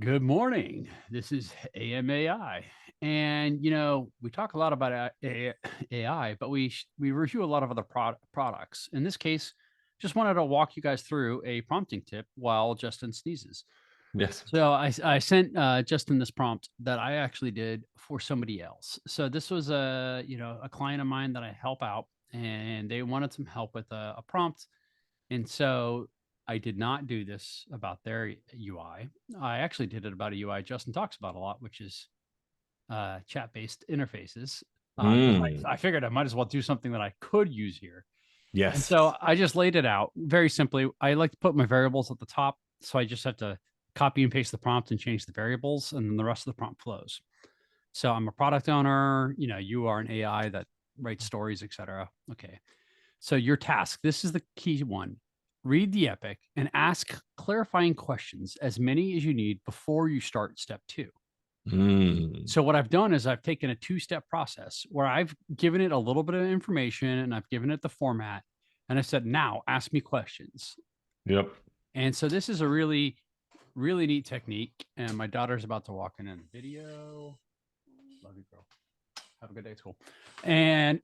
Good morning. This is AMAI. And, we talk a lot about AI, but we review a lot of other products. In this case, just wanted to walk you guys through a prompting tip while Justin sneezes. Yes. So I sent Justin this prompt that I actually did for somebody else. So this was a client of mine that I help out, and they wanted some help with a prompt, and so I did not do this about their UI. I actually did it about a UI Justin talks about a lot, which is chat-based interfaces. Because Mm, I figured I might as well do something that I could use here. And so yes. I just laid it out very simply. I like to put my variables at the top. So I just have to copy and paste the prompt and change the variables, and then the rest of the prompt flows. So I'm a product owner, you are an AI that writes stories, etc. Okay. So your task, this is the key one. Read the epic and ask clarifying questions, as many as you need before you start step two. Mm, So what I've done is I've taken a two-step process where I've given it a little bit of information and I've given it the format, and I said, now ask me questions. yep. And so this is a really, really neat technique. And my daughter's about to walk in the video. Love you, girl. Have a good day at school. And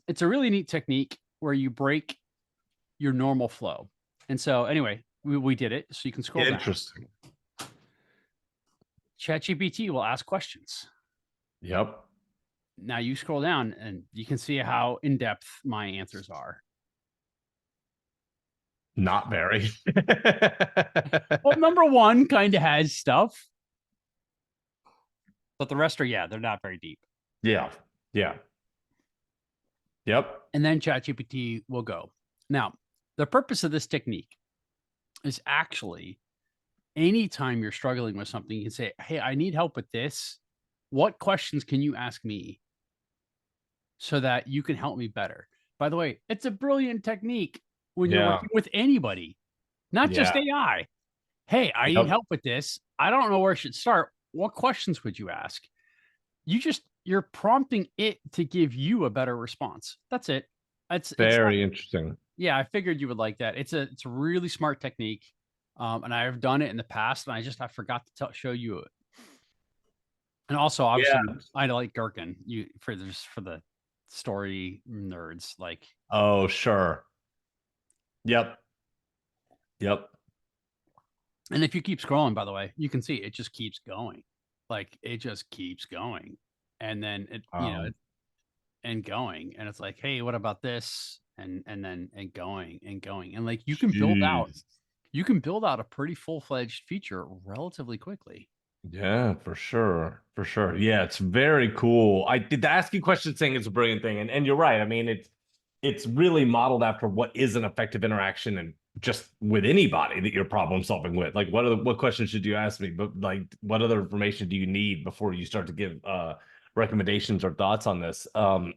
it's a really neat technique where you break your normal flow. And so anyway, we did it. So you can scroll down. Interesting. ChatGPT will ask questions. Yep. Now you scroll down and you can see how in depth my answers are. Not very. Well, number one kind of has stuff, but the rest are, yeah, they're not very deep. Yeah. Yeah. Yep. And then ChatGPT will go. Now, the purpose of this technique is actually anytime you're struggling with something, you can say, hey, I need help with this. What questions can you ask me so that you can help me better? By the way, it's a brilliant technique when you're Yeah. working with anybody, not just Yeah. AI. Hey, I need Yep. help with this. I don't know where I should start. What questions would you ask? You're prompting it to give you a better response. That's it. It's not, Very interesting. yeah, I figured you would like that. It's a really smart technique. And I've done it in the past, and I forgot to show you it. And also, Yeah. obviously, I like Gherkin. You for the story nerds, like. Oh, sure. Yep. Yep. And if you keep scrolling, by the way, you can see it just keeps going. Like it just keeps going. And then Um, and going. And it's like, hey, what about this? And going and going. And like jeez. you can build out a pretty full-fledged feature relatively quickly. Yeah, for sure. For sure. Yeah, it's very cool. I did the asking question thing is a brilliant thing. And you're right. I mean, it's really modeled after what is an effective interaction and just with anybody that you're problem solving with. Like what questions should you ask me? But like what other information do you need before you start to give recommendations or thoughts on this? So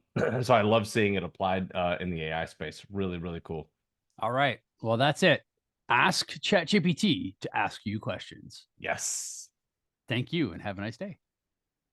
I love seeing it applied in the AI space. Really, really cool. All right. Well, that's it. Ask ChatGPT to ask you questions. Yes. Thank you and have a nice day.